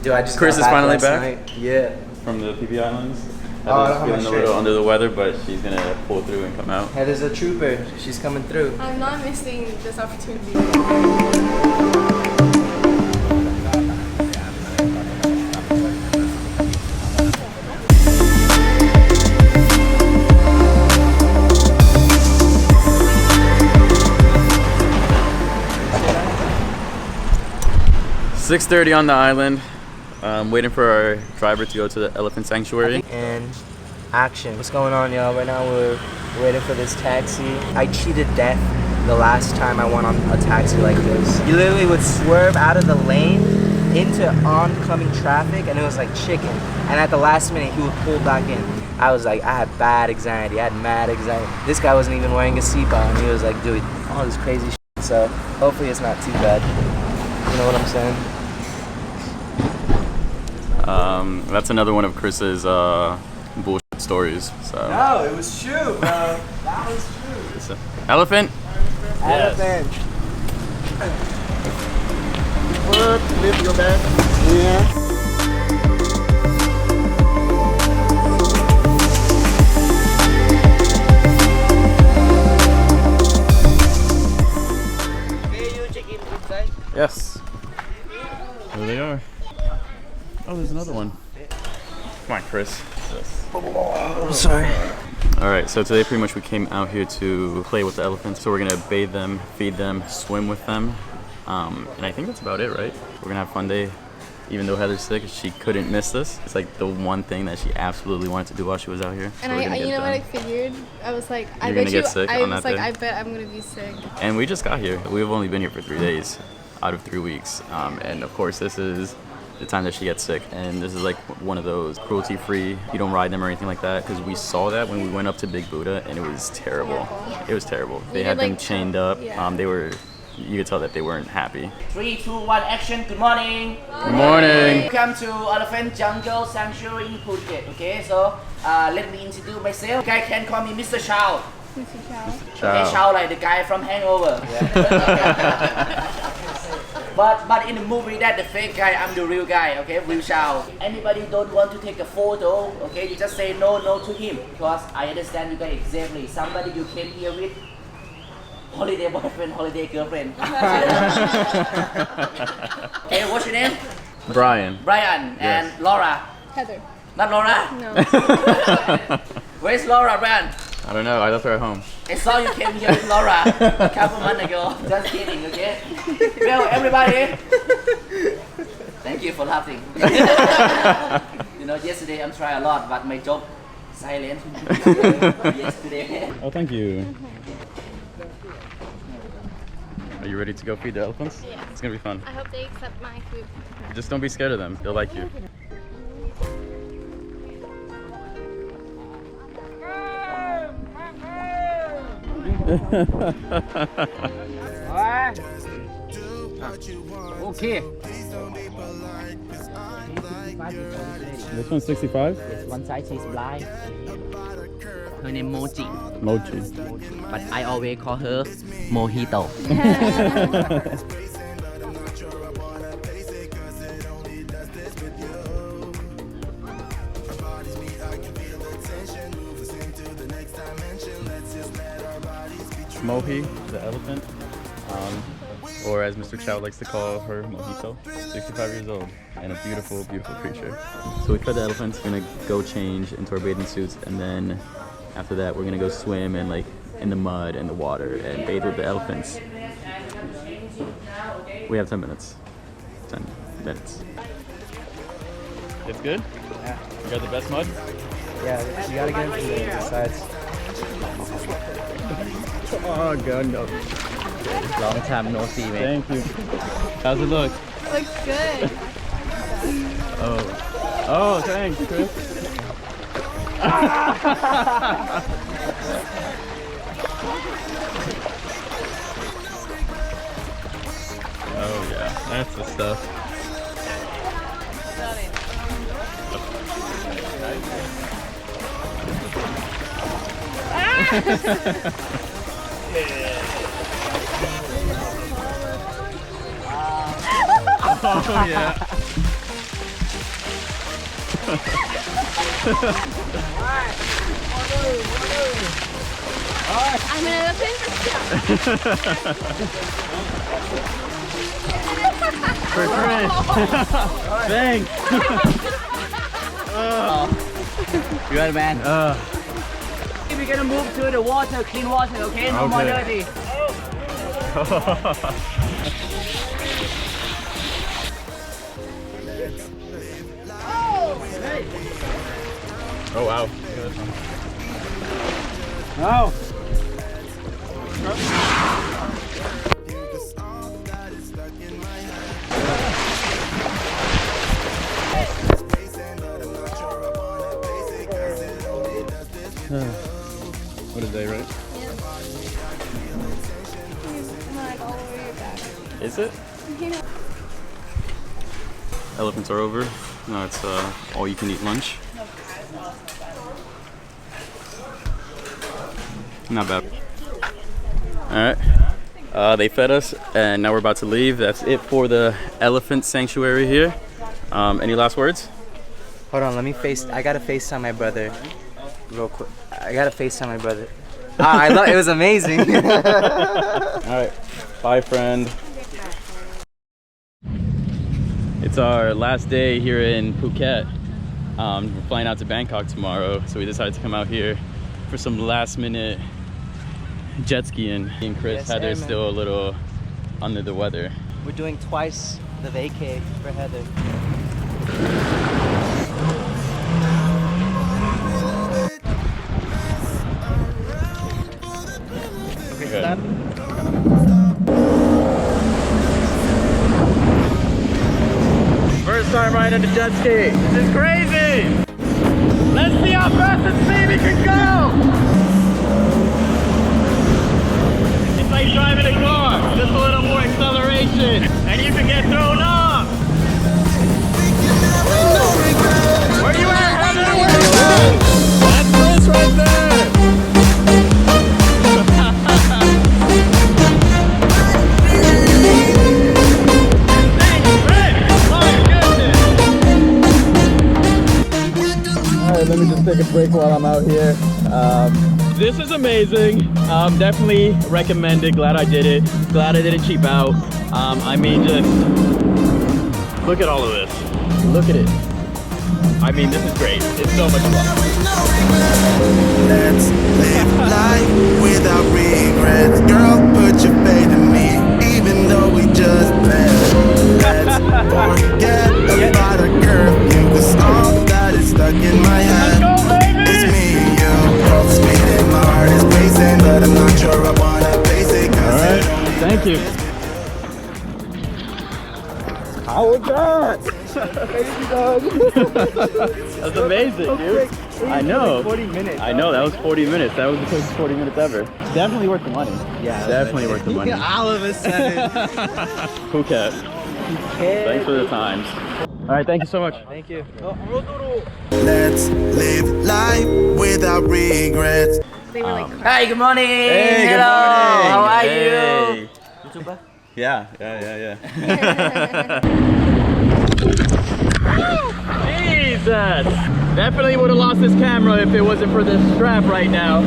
Dude, I just Chris got is back finally last back? night. Yeah. From the PP Islands. Oh, I don't have feeling my a shirt. little under the weather, but she's gonna pull through and come out. Heather's a trooper. She's coming through. I'm not missing this opportunity. 6:30 on the island. Waiting for our driver to go to the elephant sanctuary. And action. What's going on, y'all? Right now we're waiting for this taxi. I cheated death the last time I went on a taxi like this. You literally would swerve out of the lane into oncoming traffic, and it was like chicken. And at the last minute, he would pull back in. I was like, I had bad anxiety. I had mad anxiety. This guy wasn't even wearing a seatbelt, and he was like, dude, all this crazy shit. So hopefully it's not too bad. You know what I'm saying? That's another one of Chris's bullshit stories. So. No, it was true, bro. That was true. Elephant? Elephant. What? Lift your back. Yeah. Yes. There they are. Oh, there's another one. Come on, Chris. I'm sorry. Alright, so today pretty much we came out here to play with the elephants. So we're gonna bathe them, feed them, swim with them. And I think that's about it, right? We're gonna have a fun day. Even though Heather's sick, she couldn't miss this. It's like the one thing that she absolutely wanted to do while she was out here. And so you know what I figured? I was like, I You're bet gonna get sick I on was that like, day? I bet I'm gonna be sick. And we just got here. We've only been here for 3 days out of 3 weeks. And of course, this is the time that she gets sick. And this is like one of those cruelty-free, you don't ride them or anything like that. Because we saw that when we went up to Big Buddha, and it was terrible. It was terrible. They had them chained up. Yeah. You could tell that they weren't happy. 3, 2, 1, action. Good morning. Good morning. Welcome to Elephant Jungle Sanctuary in Phuket. Okay, so let me introduce myself. You guys can call me Mr. Chow. Mr. Chow. Okay, Chow like the guy from Hangover. But in the movie, that the fake guy, I'm the real guy. Okay, real Chow. Anybody don't want to take a photo? Okay, you just say no to him, because I understand you guys exactly. Somebody you came here with. Holiday boyfriend, holiday girlfriend. Okay, what's your name? Brian. Brian. Yes. And Laura. Heather. Not Laura? No. Where's Laura, Brian? I don't know. I left her at home. I saw you came here with Laura a couple months ago. Just kidding, okay? Well, everybody, thank you for laughing. You know, yesterday I'm trying a lot, but my job silent. Yesterday. Oh, thank you. Are you ready to go feed the elephants? Yeah. It's gonna be fun. I hope they accept my food. Just don't be scared of them. They'll like you. Okay. This one's 65? Yes, one side she's blind. Her name Mochi. Mochi. But I always call her Mojito. Mohi, the elephant, or as Mr. Chow likes to call her, Mojito, 65 years old, and a beautiful, beautiful creature. So we fed the elephants, we're gonna go change into our bathing suits, and then after that we're gonna go swim and like in the mud and the water and bathe with the elephants. We have 10 minutes. 10 minutes. It's good? Yeah. You got the best mud? Yeah, you gotta get into the sides. Oh god, no. Long time no see, man. Thank you. How's it look? Looks good. Oh, thanks, Chris. Oh yeah, that's the stuff. Oh yeah. I'm an elephant. For Chris. Thanks. Good man. We're gonna move to the water, clean water, okay? No more Okay. dirty. Oh wow. Oh. What is that, right? Like all over your back. Is it? You know. Elephants are over. No, it's all you can eat lunch. Not bad. Alright. They fed us and now we're about to leave. That's it for the elephant sanctuary here. Any last words? Hold on, I gotta FaceTime my brother real quick. I gotta FaceTime my brother. I thought it was amazing. Alright. Bye, friend. It's our last day here in Phuket. We're flying out to Bangkok tomorrow, so we decided to come out here for some last minute jet skiing. Me and Chris, Yes, Heather's man. still a little under the weather. We're doing twice the vacay for Heather. Okay. First time riding a jet ski. This is crazy. Let's see how fast this baby can go. It's like driving a car, just a little more acceleration, and you can get thrown off. Where you at, Heather? Where you at? That's Chris right there. Alright, let me just take a break while I'm out here. This is amazing. Definitely recommend it. Glad I did it. Glad I didn't cheap out. I mean, just look at all of this. Look at it. I mean, this is great. It's so much fun. Let's live life without regrets. Girl, put your faith in me, even though we just met. Let's forget about a curfew, 'cause all that is stuck in my head. It's me and you, both speeding, my heart is racing, but I'm not sure I wanna face it. Alright, thank you. How was that? That's amazing, dude. I know. 40 minutes. I know, that was 40 minutes. That was the quickest 40 minutes ever. Definitely worth the money. Yeah, Definitely worth the money. All of a sudden. Phuket. Thanks for the times. Alright, thank you so much. Thank you. Let's live life without regrets. They were like Hi, good morning. Hey, good Hello. morning. How are Hey. you? YouTuber? Yeah. Jesus! Definitely would have lost this camera if it wasn't for this strap right now.